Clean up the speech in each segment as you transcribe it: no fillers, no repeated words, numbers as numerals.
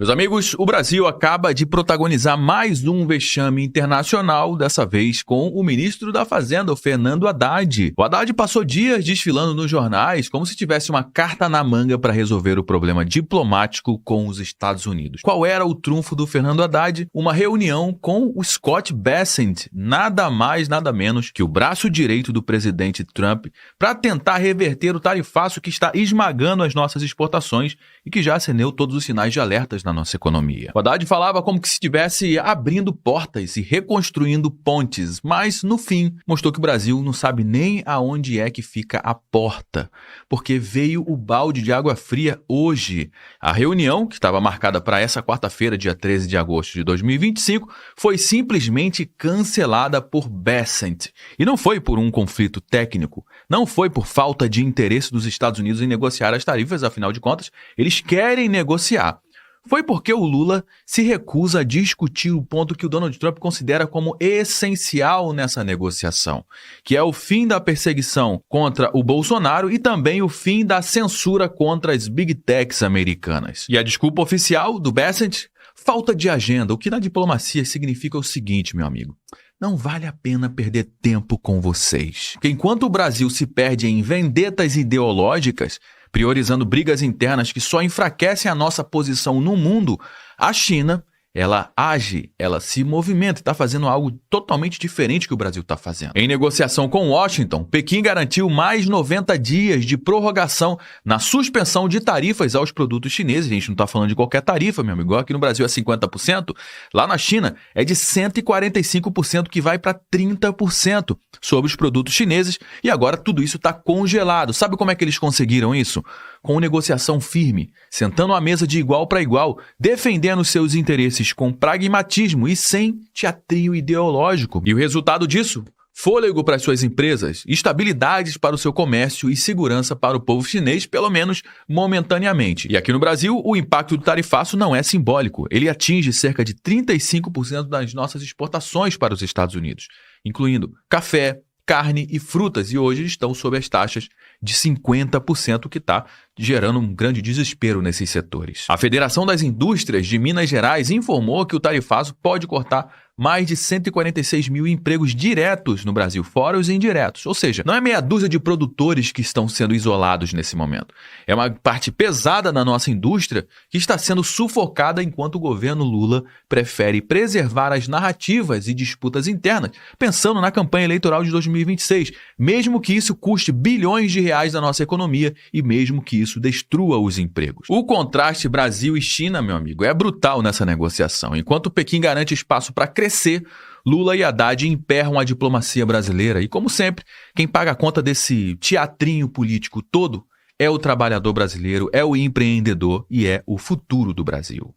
Meus amigos, o Brasil acaba de protagonizar mais um vexame internacional, dessa vez com o ministro da Fazenda, o Fernando Haddad. O Haddad passou dias desfilando nos jornais como se tivesse uma carta na manga para resolver o problema diplomático com os Estados Unidos. Qual era o trunfo do Fernando Haddad? Uma reunião com o Scott Bessent, nada mais, nada menos que o braço direito do presidente Trump, para tentar reverter o tarifaço que está esmagando as nossas exportações e que já acendeu todos os sinais de alertas na nossa economia. O Haddad falava como que se estivesse abrindo portas e reconstruindo pontes, mas no fim mostrou que o Brasil não sabe nem aonde é que fica a porta, porque veio o balde de água fria hoje. A reunião, que estava marcada para essa quarta-feira, dia 13 de agosto de 2025, foi simplesmente cancelada por Bessent. E não foi por um conflito técnico, não foi por falta de interesse dos Estados Unidos em negociar as tarifas, afinal de contas, eles querem negociar. Foi porque o Lula se recusa a discutir o ponto que o Donald Trump considera como essencial nessa negociação, que é o fim da perseguição contra o Bolsonaro e também o fim da censura contra as Big Techs americanas. E a desculpa oficial do Bessent? Falta de agenda, o que na diplomacia significa o seguinte, meu amigo. Não vale a pena perder tempo com vocês. Porque enquanto o Brasil se perde em vendetas ideológicas, priorizando brigas internas que só enfraquecem a nossa posição no mundo, a China, ela age, ela se movimenta e está fazendo algo totalmente diferente que o Brasil está fazendo. Em negociação com Washington, Pequim garantiu mais 90 dias de prorrogação na suspensão de tarifas aos produtos chineses. A gente não está falando de qualquer tarifa, meu amigo. Aqui no Brasil é 50%, lá na China é de 145% que vai para 30% sobre os produtos chineses. E agora tudo isso está congelado. Sabe como é que eles conseguiram isso? Com negociação firme, sentando à mesa de igual para igual, defendendo seus interesses com pragmatismo e sem teatrinho ideológico. E o resultado disso? Fôlego para as suas empresas, estabilidade para o seu comércio e segurança para o povo chinês, pelo menos momentaneamente. E aqui no Brasil, o impacto do tarifaço não é simbólico. Ele atinge cerca de 35% das nossas exportações para os Estados Unidos, incluindo café, carne e frutas, e hoje estão sob as taxas de 50%, o que está gerando um grande desespero nesses setores. A Federação das Indústrias de Minas Gerais informou que o tarifaço pode cortar mais de 146 mil empregos diretos no Brasil, fora os indiretos. Ou seja, não é meia dúzia de produtores que estão sendo isolados nesse momento. É uma parte pesada da nossa indústria que está sendo sufocada enquanto o governo Lula prefere preservar as narrativas e disputas internas, pensando na campanha eleitoral de 2026, mesmo que isso custe bilhões de reais da nossa economia e mesmo que isso destrua os empregos. O contraste Brasil e China, meu amigo, é brutal nessa negociação. Enquanto Pequim garante espaço para crescer, Lula e Haddad emperram a diplomacia brasileira. E, como sempre, quem paga a conta desse teatrinho político todo é o trabalhador brasileiro, é o empreendedor e é o futuro do Brasil.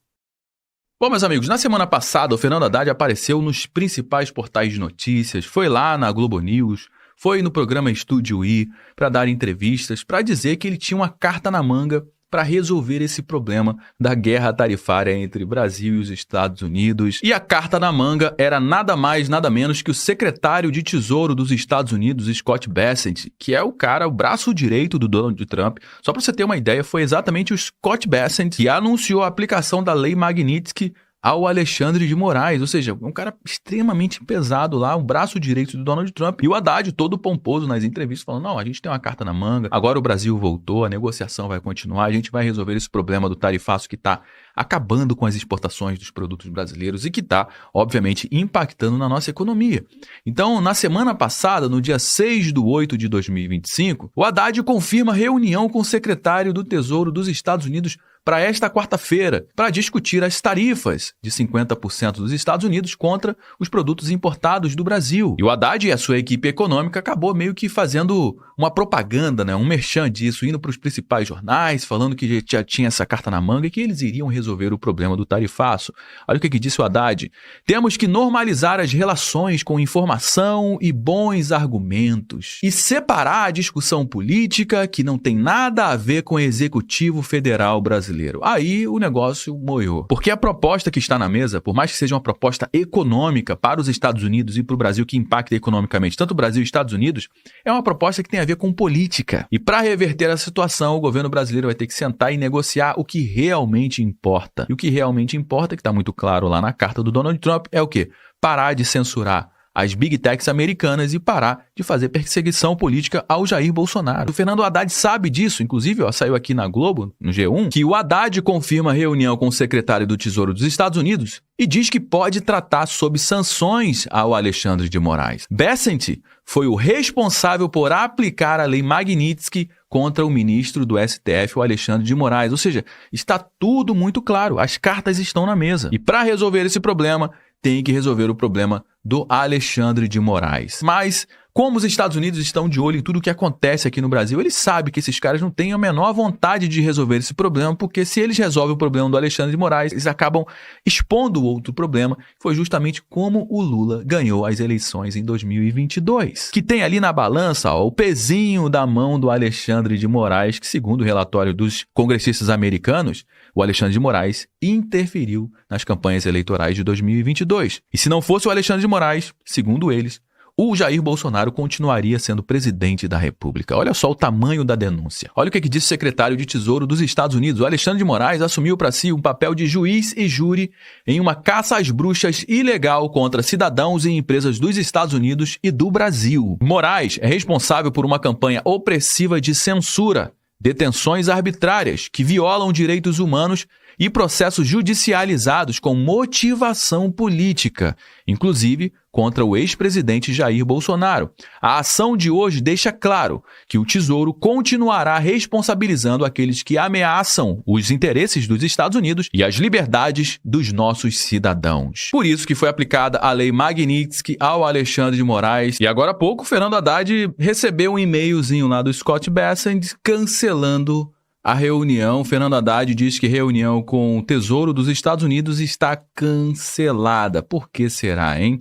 Bom, meus amigos, na semana passada, o Fernando Haddad apareceu nos principais portais de notícias, foi lá na Globo News, foi no programa Estúdio I para dar entrevistas, para dizer que ele tinha uma carta na manga para resolver esse problema da guerra tarifária entre Brasil e os Estados Unidos. E a carta na manga era nada mais, nada menos que o secretário de Tesouro dos Estados Unidos, Scott Bessent, que é o braço direito do Donald Trump. Só para você ter uma ideia, foi exatamente o Scott Bessent que anunciou a aplicação da Lei Magnitsky ao Alexandre de Moraes, ou seja, um cara extremamente pesado lá, o braço direito do Donald Trump, e o Haddad todo pomposo nas entrevistas, falando, não, a gente tem uma carta na manga, agora o Brasil voltou, a negociação vai continuar, a gente vai resolver esse problema do tarifaço que está acabando com as exportações dos produtos brasileiros e que está, obviamente, impactando na nossa economia. Então, na semana passada, no dia 6/8 de 2025, o Haddad confirma reunião com o secretário do Tesouro dos Estados Unidos para esta quarta-feira, para discutir as tarifas de 50% dos Estados Unidos contra os produtos importados do Brasil. E o Haddad e a sua equipe econômica acabou meio que fazendo uma propaganda, um merchan disso, indo para os principais jornais, falando que já tinha essa carta na manga e que eles iriam resolver o problema do tarifaço. Olha o que disse o Haddad. Temos que normalizar as relações com informação e bons argumentos e separar a discussão política, que não tem nada a ver com o Executivo Federal brasileiro. brasileiro. Aí o negócio moiou. Porque a proposta que está na mesa, por mais que seja uma proposta econômica para os Estados Unidos e para o Brasil, que impacta economicamente tanto o Brasil e os Estados Unidos, é uma proposta que tem a ver com política. E para reverter a situação, o governo brasileiro vai ter que sentar e negociar o que realmente importa. E o que realmente importa, que está muito claro lá na carta do Donald Trump, é o quê? Parar de censurar as big techs americanas e parar de fazer perseguição política ao Jair Bolsonaro. O Fernando Haddad sabe disso, inclusive saiu aqui na Globo, no G1, que o Haddad confirma reunião com o secretário do Tesouro dos Estados Unidos e diz que pode tratar sob sanções ao Alexandre de Moraes. Bessent foi o responsável por aplicar a lei Magnitsky contra o ministro do STF, o Alexandre de Moraes. Ou seja, está tudo muito claro, as cartas estão na mesa. E para resolver esse problema, tem que resolver o problema do Alexandre de Moraes. Mas, como os Estados Unidos estão de olho em tudo o que acontece aqui no Brasil, eles sabem que esses caras não têm a menor vontade de resolver esse problema, porque se eles resolvem o problema do Alexandre de Moraes, eles acabam expondo outro problema, que foi justamente como o Lula ganhou as eleições em 2022. Que tem ali na balança o pezinho da mão do Alexandre de Moraes, que segundo o relatório dos congressistas americanos, o Alexandre de Moraes interferiu nas campanhas eleitorais de 2022. E se não fosse o Alexandre de Moraes, segundo eles, o Jair Bolsonaro continuaria sendo presidente da República. Olha só o tamanho da denúncia. Olha o que disse o secretário de Tesouro dos Estados Unidos. O Alexandre de Moraes assumiu para si um papel de juiz e júri em uma caça às bruxas ilegal contra cidadãos e empresas dos Estados Unidos e do Brasil. Moraes é responsável por uma campanha opressiva de censura, detenções arbitrárias que violam direitos humanos e processos judicializados com motivação política, inclusive contra o ex-presidente Jair Bolsonaro. A ação de hoje deixa claro que o Tesouro continuará responsabilizando aqueles que ameaçam os interesses dos Estados Unidos e as liberdades dos nossos cidadãos. Por isso que foi aplicada a lei Magnitsky ao Alexandre de Moraes. E agora há pouco, o Fernando Haddad recebeu um e-mailzinho lá do Scott Bessent cancelando a reunião. Fernando Haddad diz que reunião com o Tesouro dos Estados Unidos está cancelada. Por que será, hein?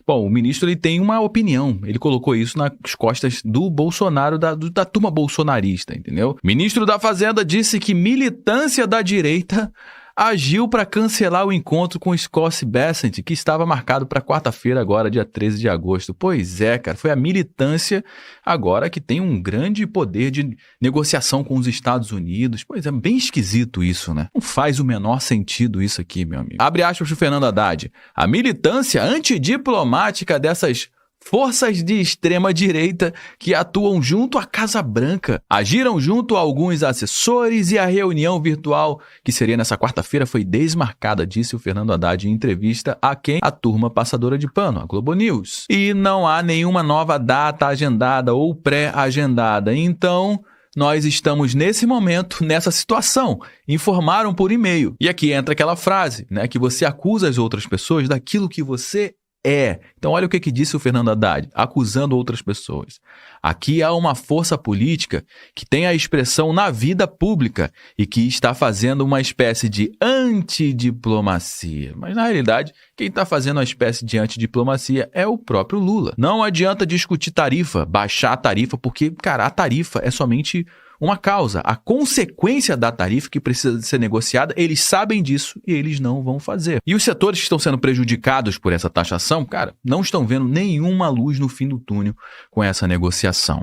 Bom, o ministro ele tem uma opinião, ele colocou isso nas costas do Bolsonaro, da turma bolsonarista, entendeu? O ministro da Fazenda disse que militância da direita agiu para cancelar o encontro com Scott Bessent, que estava marcado para quarta-feira agora, dia 13 de agosto. Pois é, cara, foi a militância agora que tem um grande poder de negociação com os Estados Unidos. Pois é, bem esquisito isso, né? Não faz o menor sentido isso aqui, meu amigo. Abre aspas para o Fernando Haddad. A militância antidiplomática dessas forças de extrema-direita que atuam junto à Casa Branca agiram junto a alguns assessores e a reunião virtual, que seria nessa quarta-feira, foi desmarcada, disse o Fernando Haddad em entrevista a quem? A turma passadora de pano, a Globo News. E não há nenhuma nova data agendada ou pré-agendada. Então, nós estamos nesse momento, nessa situação. Informaram por e-mail. E aqui entra aquela frase, né, que você acusa as outras pessoas daquilo que você é. Então olha o que disse o Fernando Haddad, acusando outras pessoas. Aqui há uma força política que tem a expressão na vida pública e que está fazendo uma espécie de antidiplomacia. Mas na realidade, quem está fazendo uma espécie de antidiplomacia é o próprio Lula. Não adianta discutir tarifa, baixar a tarifa, porque, cara, a tarifa é somente uma causa. A consequência da tarifa que precisa ser negociada, eles sabem disso e eles não vão fazer. E os setores que estão sendo prejudicados por essa taxação, cara, não estão vendo nenhuma luz no fim do túnel com essa negociação.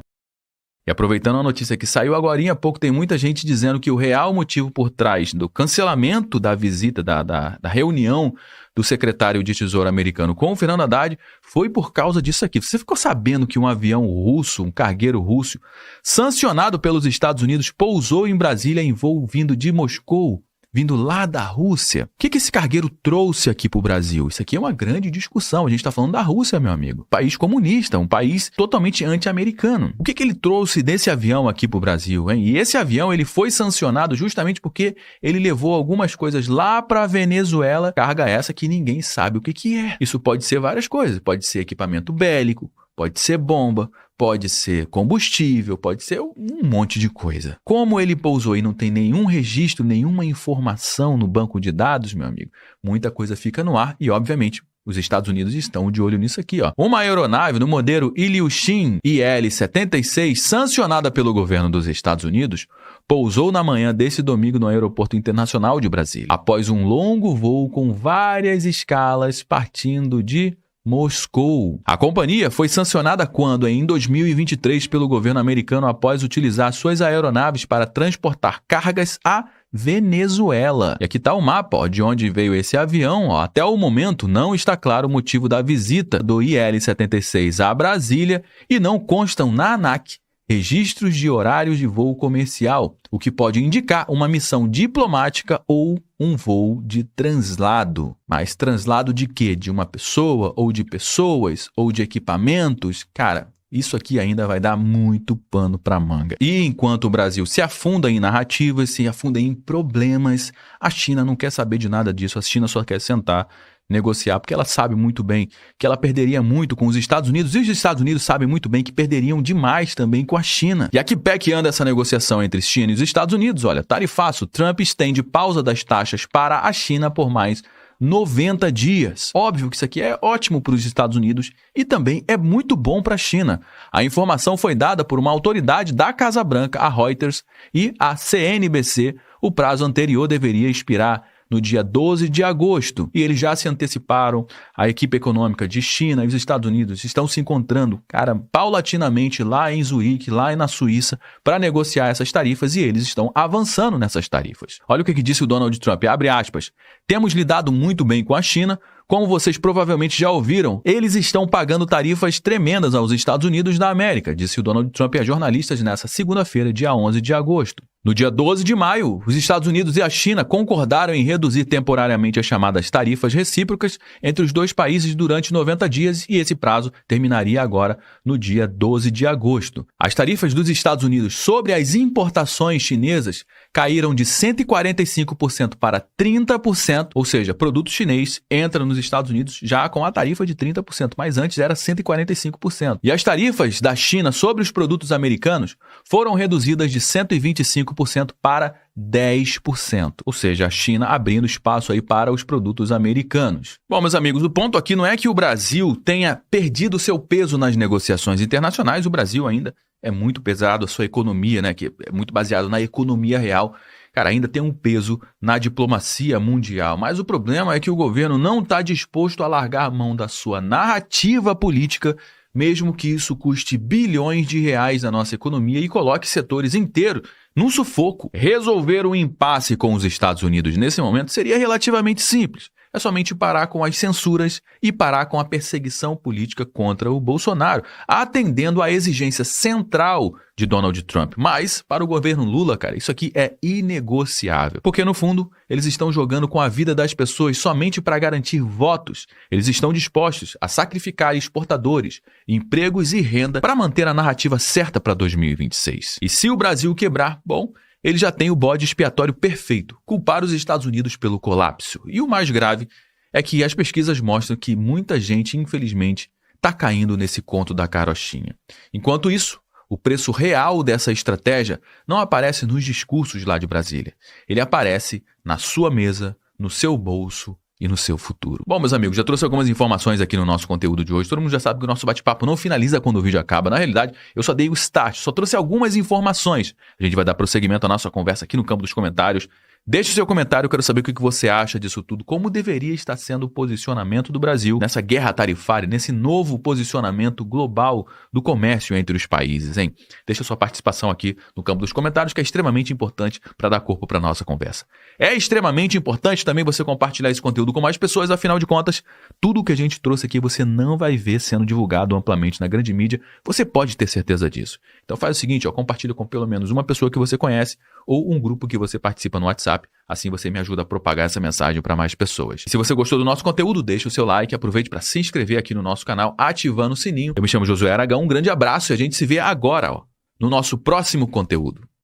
E aproveitando a notícia que saiu agora há pouco, tem muita gente dizendo que o real motivo por trás do cancelamento da visita, da reunião do secretário de Tesouro americano com o Fernando Haddad foi por causa disso aqui. Você ficou sabendo que um avião russo, um cargueiro russo, sancionado pelos Estados Unidos, pousou em Brasília em voo vindo de Moscou? Vindo lá da Rússia. O que esse cargueiro trouxe aqui para o Brasil? Isso aqui é uma grande discussão. A gente está falando da Rússia, meu amigo. País comunista, um país totalmente anti-americano. O que ele trouxe desse avião aqui para o Brasil, hein? E esse avião ele foi sancionado justamente porque ele levou algumas coisas lá para a Venezuela. Carga essa que ninguém sabe o que é. Isso pode ser várias coisas. Pode ser equipamento bélico, pode ser bomba, pode ser combustível, pode ser um monte de coisa. Como ele pousou e não tem nenhum registro, nenhuma informação no banco de dados, meu amigo, muita coisa fica no ar e, obviamente, Os Estados Unidos estão de olho nisso aqui, ó. Uma aeronave no modelo Ilyushin IL-76, sancionada pelo governo dos Estados Unidos, pousou na manhã desse domingo no Aeroporto Internacional de Brasília, após um longo voo com várias escalas partindo de Moscou. A companhia foi sancionada quando, em 2023, pelo governo americano após utilizar suas aeronaves para transportar cargas a Venezuela. E aqui está o mapa, ó, de onde veio esse avião. Ó. Até o momento não está claro o motivo da visita do IL-76 a Brasília e não constam na ANAC registros de horários de voo comercial, o que pode indicar uma missão diplomática ou um voo de translado. Mas translado de quê? De uma pessoa, ou de pessoas, ou de equipamentos? Cara, isso aqui ainda vai dar muito pano para manga. E enquanto o Brasil se afunda em narrativas, se afunda em problemas, a China não quer saber de nada disso. A China só quer sentar, negociar, porque ela sabe muito bem que ela perderia muito com os Estados Unidos, e os Estados Unidos sabem muito bem que perderiam demais também com a China. E a que pé que anda essa negociação entre China e os Estados Unidos? Olha, tarifaço, Trump estende pausa das taxas para a China por mais 90 dias. Óbvio que isso aqui é ótimo para os Estados Unidos e também é muito bom para a China. A informação foi dada por uma autoridade da Casa Branca, a Reuters, e a CNBC. O prazo anterior deveria expirar no dia 12 de agosto. E eles já se anteciparam. A equipe econômica de China e os Estados Unidos estão se encontrando, cara, paulatinamente lá em Zurique, lá na Suíça, para negociar essas tarifas, e eles estão avançando nessas tarifas. Olha o que disse o Donald Trump, abre aspas, temos lidado muito bem com a China. Como vocês provavelmente já ouviram, eles estão pagando tarifas tremendas aos Estados Unidos da América, disse o Donald Trump a jornalistas nessa segunda-feira, dia 11 de agosto. No dia 12 de maio, os Estados Unidos e a China concordaram em reduzir temporariamente as chamadas tarifas recíprocas entre os dois países durante 90 dias e esse prazo terminaria agora no dia 12 de agosto. As tarifas dos Estados Unidos sobre as importações chinesas caíram de 145% para 30%, ou seja, produto chinês entra nos Estados Unidos já com a tarifa de 30%, mas antes era 145%. E as tarifas da China sobre os produtos americanos foram reduzidas de 125% para 10%, ou seja, a China abrindo espaço aí para os produtos americanos. Bom, meus amigos, o ponto aqui não é que o Brasil tenha perdido seu peso nas negociações internacionais, o Brasil ainda é muito pesado, a sua economia, né, que é muito baseado na economia real, cara, ainda tem um peso na diplomacia mundial, mas o problema é que o governo não está disposto a largar a mão da sua narrativa política, mesmo que isso custe bilhões de reais na nossa economia e coloque setores inteiros num sufoco. Resolver o impasse com os Estados Unidos nesse momento seria relativamente simples. É somente parar com as censuras e parar com a perseguição política contra o Bolsonaro, atendendo à exigência central de Donald Trump. Mas, para o governo Lula, cara, isso aqui é inegociável. Porque, no fundo, eles estão jogando com a vida das pessoas somente para garantir votos. Eles estão dispostos a sacrificar exportadores, empregos e renda para manter a narrativa certa para 2026. E se o Brasil quebrar, bom, ele já tem o bode expiatório perfeito, culpar os Estados Unidos pelo colapso. E o mais grave é que as pesquisas mostram que muita gente, infelizmente, está caindo nesse conto da carochinha. Enquanto isso, o preço real dessa estratégia não aparece nos discursos lá de Brasília. Ele aparece na sua mesa, no seu bolso e no seu futuro. Bom, meus amigos, já trouxe algumas informações aqui no nosso conteúdo de hoje. Todo mundo já sabe que o nosso bate-papo não finaliza quando o vídeo acaba. Na realidade, eu só dei o start, só trouxe algumas informações. A gente vai dar prosseguimento à nossa conversa aqui no campo dos comentários. Deixe o seu comentário, eu quero saber o que você acha disso tudo, como deveria estar sendo o posicionamento do Brasil nessa guerra tarifária, nesse novo posicionamento global do comércio entre os países, hein? Deixa a sua participação aqui no campo dos comentários, que é extremamente importante para dar corpo para a nossa conversa. É extremamente importante também você compartilhar esse conteúdo com mais pessoas, afinal de contas, tudo o que a gente trouxe aqui você não vai ver sendo divulgado amplamente na grande mídia, você pode ter certeza disso. Então faz o seguinte, ó, compartilha com pelo menos uma pessoa que você conhece ou um grupo que você participa no WhatsApp. Assim você me ajuda a propagar essa mensagem para mais pessoas. Se você gostou do nosso conteúdo, deixa o seu like, aproveite para se inscrever aqui no nosso canal, ativando o sininho. Eu me chamo Josué Aragão, um grande abraço e a gente se vê agora, ó, no nosso próximo conteúdo.